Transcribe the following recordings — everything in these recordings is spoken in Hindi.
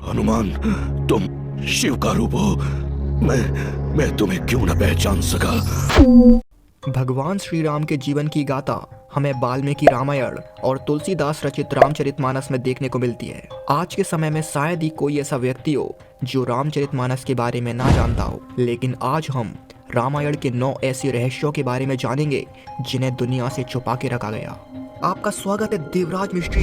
हनुमान, तुम शिव का रूप हो। मैं तुम्हें क्यों न पहचान सका। भगवान श्री राम के जीवन की गाथा हमें वाल्मीकि रामायण और तुलसीदास रचित रामचरितमानस में देखने को मिलती है। आज के समय में शायद ही कोई ऐसा व्यक्ति हो जो रामचरितमानस के बारे में ना जानता हो, लेकिन आज हम रामायण के 9 ऐसे रहस्यों के बारे में जानेंगे जिन्हें दुनिया से छुपा के रखा गया। आपका स्वागत है देवराज मिस्ट्री।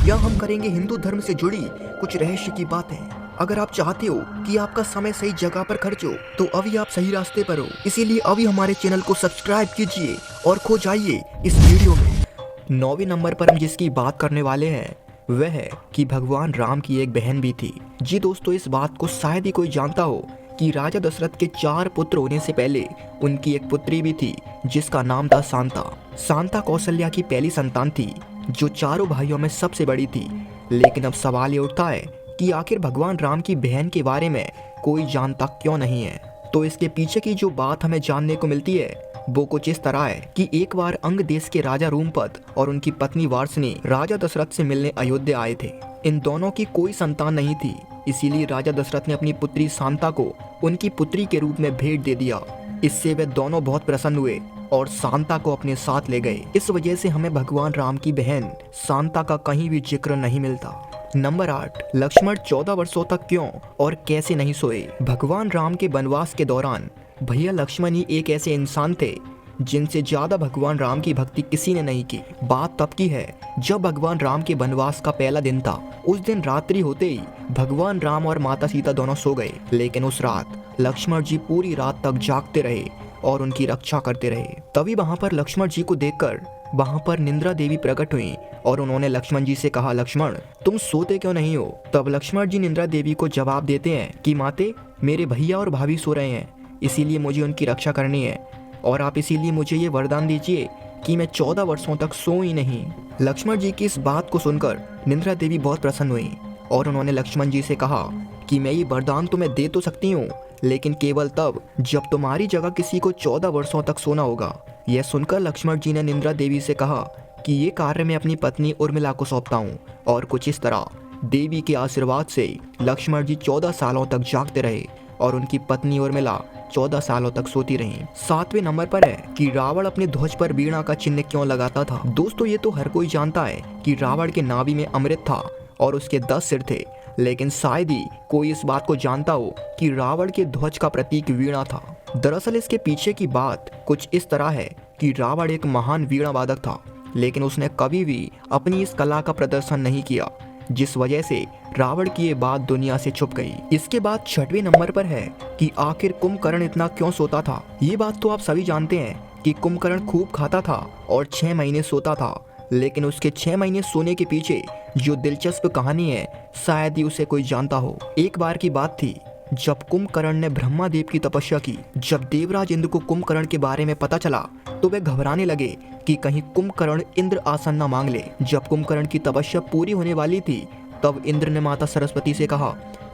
यहाँ हम करेंगे हिंदू धर्म से जुड़ी कुछ रहस्य की बातें। अगर आप चाहते हो कि आपका समय सही जगह पर खर्च हो तो अभी आप सही रास्ते पर हो, इसीलिए अभी हमारे चैनल को सब्सक्राइब कीजिए और खो जाइए इस वीडियो में। 9वें नंबर पर हम जिसकी बात करने वाले हैं वह है कि भगवान राम की एक बहन भी थी। जी दोस्तों, इस बात को शायद ही कोई जानता हो कि राजा दशरथ के 4 पुत्र होने से पहले उनकी एक पुत्री भी थी जिसका नाम था शांता। शांता कौशल्या की पहली संतान थी जो चारों भाइयों में सबसे बड़ी थी। लेकिन अब सवाल ये उठता है कि आखिर भगवान राम की बहन के बारे में कोई जानता क्यों नहीं है। तो इसके पीछे की जो बात हमें जानने को मिलती है वो कुछ इस तरह है कि एक बार अंग देश के राजा रूमपद और उनकी पत्नी वार्ष्णी राजा दशरथ से मिलने अयोध्या आए थे। इन दोनों की कोई संतान नहीं थी, इसीलिए राजा दशरथ ने अपनी पुत्री शांता को उनकी पुत्री के रूप में भेंट दे दिया। इससे वे दोनों बहुत प्रसन्न हुए और शांता को अपने साथ ले गए। इस वजह से हमें भगवान राम की बहन शांता का कहीं भी जिक्र नहीं मिलता। नंबर 8, लक्ष्मण 14 वर्षों तक क्यों और कैसे नहीं सोए। भगवान राम के वनवास के दौरान भैया लक्ष्मण ही एक ऐसे इंसान थे जिनसे ज्यादा भगवान राम की भक्ति किसी ने नहीं की। बात तब की है जब भगवान राम के वनवास का पहला दिन था। उस दिन रात्रि होते ही भगवान राम और माता सीता दोनों सो गए, लेकिन उस रात लक्ष्मण जी पूरी रात तक जागते रहे और उनकी रक्षा करते रहे। तभी वहाँ पर लक्ष्मण जी को देखकर वहाँ पर निंद्रा देवी प्रकट हुई और उन्होंने लक्ष्मण जी से कहा, लक्ष्मण तुम सोते क्यों नहीं हो। तब लक्ष्मण जी निंद्रा देवी को जवाब देते हैं कि माते, मेरे भैया और भाभी सो रहे हैं, इसीलिए मुझे उनकी रक्षा करनी है और आप इसीलिए मुझे ये वरदान दीजिए कि मैं 14 वर्षों तक सो ही नहीं। लक्ष्मण जी की इस बात को सुनकर निंद्रा देवी बहुत प्रसन्न हुई और उन्होंने लक्ष्मण जी से कहा कि मैं ये वरदान तुम्हें दे तो सकती हूँ, लेकिन केवल तब जब तुम्हारी जगह किसी को 14 वर्षों तक सोना होगा। यह सुनकर लक्ष्मण जी ने निंद्रा देवी से कहा कि ये कार्य मैं अपनी पत्नी उर्मिला को सौंपता हूँ। और कुछ इस तरह देवी के आशीर्वाद से लक्ष्मण जी 14 सालों तक जागते रहे और उनकी पत्नी उर्मिला 14 सालों तक सोती रहीं। 7वें नंबर पर है कि रावण अपने ध्वज पर वीणा का चिन्ह क्यों लगाता था। दोस्तों, ये तो हर कोई जानता है कि रावण के नाभि में अमृत था और उसके 10 सिर थे, लेकिन शायद ही कोई इस बात को जानता हो कि रावण के ध्वज का प्रतीक वीणा था। दरअसल इसके पीछे की बात कुछ इस तरह है कि रावण एक महान वीणा वादक था, लेकिन उसने कभी भी अपनी इस कला का प्रदर्शन नहीं किया, जिस वजह से रावण की ये बात दुनिया से छुप गई। इसके बाद 6वें नंबर पर है कि आखिर कुंभकर्ण इतना क्यों सोता था। ये बात तो आप सभी जानते हैं कि कुंभकर्ण खूब खाता था और 6 महीने सोता था, लेकिन उसके 6 महीने सोने के पीछे जो दिलचस्प कहानी है शायद ही उसे कोई जानता हो। एक बार की बात थी जब कुंभकर्ण ने ब्रह्मा देव की तपस्या की। जब देवराज इंद्र को कुंभकर्ण के बारे में पता चला तो वे घबराने लगे कि कहीं कुंभकर्ण इंद्र आसन न मांग ले। जब कुंभकर्ण की तपस्या पूरी होने वाली थी तब इंद्र ने माता सरस्वती से कहा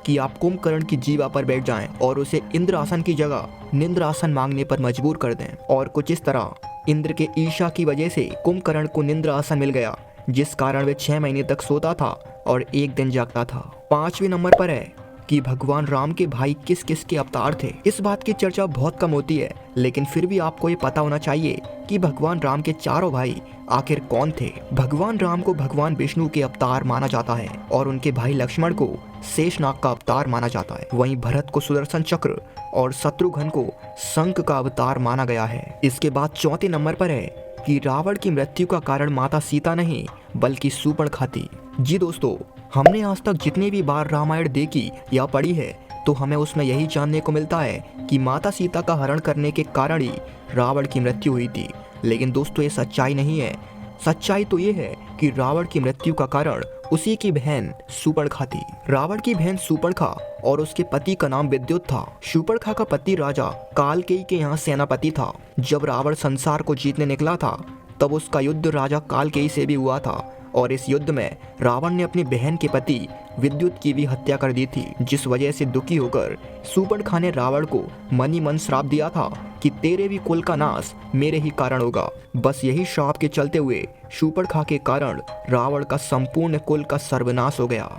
कि आप कुंभकर्ण की जीवा पर बैठ जाएं और उसे इंद्र आसन की जगह निंद्र आसन मांगने पर मजबूर कर दें। और कुछ इस तरह इंद्र के ईर्ष्या की वजह से कुंभकर्ण को निंद्र आसन मिल गया, जिस कारण वे 6 महीने तक सोता था और एक दिन जागता था। 5वें नंबर पर है कि भगवान राम के भाई किस किस के अवतार थे। इस बात की चर्चा बहुत कम होती है, लेकिन फिर भी आपको ये पता होना चाहिए कि भगवान राम के चारों भाई आखिर कौन थे। भगवान राम को भगवान विष्णु के अवतार माना जाता है और उनके भाई लक्ष्मण को शेषनाग का अवतार माना जाता है। वहीं भरत को सुदर्शन चक्र और शत्रुघ्न को शंख का अवतार माना गया है। इसके बाद 4थे नंबर पर है कि रावण की मृत्यु का कारण माता सीता नहीं बल्कि शूर्पणखा थी। जी दोस्तों, हमने आज तक जितने भी बार रामायण देखी या पढ़ी है तो हमें उसमें यही जानने को मिलता है कि माता सीता का हरण करने के कारण ही रावण की मृत्यु हुई थी। लेकिन दोस्तों, ये सच्चाई नहीं है। सच्चाई तो ये है कि रावण की मृत्यु का कारण उसी की बहन शूर्पणखा थी। रावण की बहन शूर्पणखा और उसके पति का नाम विद्युत था। शूर्पणखा का पति राजा कालकेयी के यहाँ सेनापति था। जब रावण संसार को जीतने निकला था तब उसका युद्ध राजा कालकेयी से भी हुआ था और इस युद्ध में रावण ने अपनी बहन के पति विद्युत की भी हत्या कर दी थी, जिस वजह से दुखी होकर शूर्पणखा ने रावण को मन ही मन श्राप दिया था कि तेरे भी कुल का नाश मेरे ही कारण होगा। बस यही श्राप के चलते हुए शूर्पणखा के कारण रावण का संपूर्ण कुल का सर्वनाश हो गया।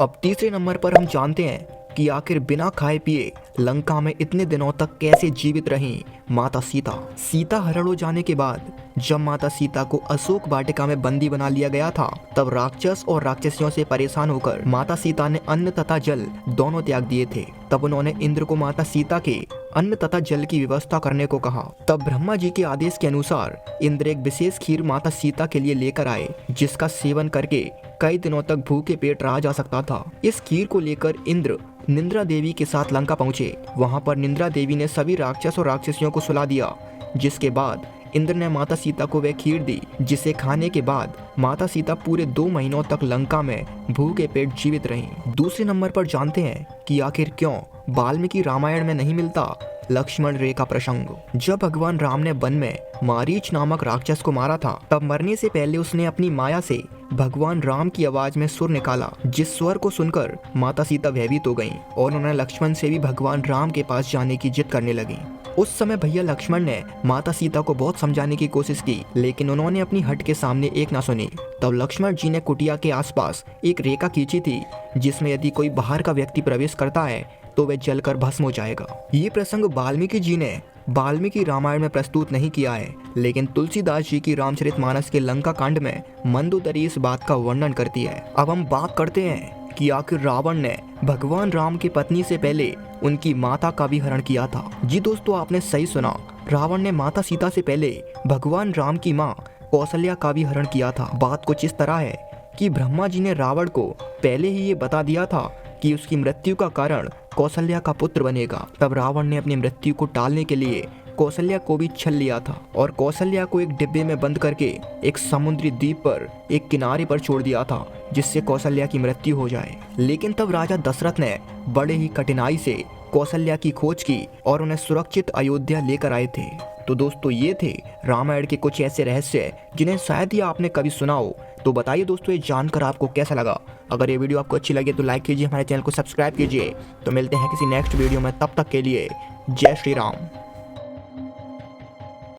अब तीसरे नंबर पर हम जानते हैं कि आखिर बिना खाए पिए लंका में इतने दिनों तक कैसे जीवित रहीं माता सीता। सीता हरण हो जाने के बाद जब माता सीता को अशोक वाटिका में बंदी बना लिया गया था, तब राक्षस और राक्षसियों से परेशान होकर माता सीता ने अन्न तथा जल दोनों त्याग दिए थे। तब उन्होंने इंद्र को माता सीता के अन्न तथा जल की व्यवस्था करने को कहा। तब ब्रह्मा जी के आदेश के अनुसार इंद्र एक विशेष खीर माता सीता के लिए लेकर आए, जिसका सेवन करके कई दिनों तक भूखे पेट रहा जा सकता था। इस खीर को लेकर इंद्र निंद्रा देवी के साथ लंका पहुंचे। वहां पर निंद्रा देवी ने सभी राक्षस और राक्षसियों को सुला दिया, जिसके बाद इंद्र ने माता सीता को वह खीर दी, जिसे खाने के बाद माता सीता पूरे 2 महीनों तक लंका में भूखे पेट जीवित रहीं। दूसरे नंबर पर जानते हैं कि आखिर क्यों वाल्मीकि रामायण में नहीं मिलता लक्ष्मण रेखा प्रसंग। जब भगवान राम ने वन में मारीच नामक राक्षस को मारा था, तब मरने से पहले उसने अपनी माया से भगवान राम की आवाज में सुर निकाला, जिस स्वर को सुनकर माता सीता भयभीत हो गईं और उन्होंने लक्ष्मण से भी भगवान राम के पास जाने की जिद करने लगी। उस समय भैया लक्ष्मण ने माता सीता को बहुत समझाने की कोशिश की, लेकिन उन्होंने अपनी हट के सामने एक ना सुनी। तब लक्ष्मण जी ने कुटिया के आसपास एक रेखा खींची थी, जिसमें यदि कोई बाहर का व्यक्ति प्रवेश करता है तो वह जलकर भस्म हो जाएगा। ये प्रसंग वाल्मीकि जी ने वाल्मीकि रामायण में प्रस्तुत नहीं किया है, लेकिन तुलसीदास जी की रामचरितमानस के लंका कांड में मंदोदरी इस बात का वर्णन करती है। अब हम बात करते हैं कि आखिर रावण ने भगवान राम की पत्नी से पहले उनकी माता का भी हरण किया था। जी दोस्तों, आपने सही सुना, रावण ने माता सीता से पहले भगवान राम की माँ कौशल्या का भी हरण किया था। बात कुछ इस तरह है कि ब्रह्मा जी ने रावण को पहले ही ये बता दिया था कि उसकी मृत्यु का कारण कौशल्या का पुत्र बनेगा। तब रावण ने अपनी मृत्यु को टालने के लिए कौशल्या को भी छल लिया था और कौशल्या को एक डिब्बे में बंद करके एक समुद्री द्वीप पर एक किनारे पर छोड़ दिया था, जिससे कौशल्या की मृत्यु हो जाए। लेकिन तब राजा दशरथ ने बड़े ही कठिनाई से कौशल्या की खोज की और उन्हें सुरक्षित अयोध्या लेकर आए थे। तो दोस्तों, ये थे रामायण के कुछ ऐसे रहस्य जिन्हें शायद ही आपने कभी सुना हो। तो बताइए दोस्तों, ये जानकर आपको कैसा लगा। अगर ये वीडियो आपको अच्छी लगे तो लाइक कीजिए, हमारे चैनल को सब्सक्राइब कीजिए। तो मिलते हैं किसी नेक्स्ट वीडियो में, तब तक के लिए जय श्री राम।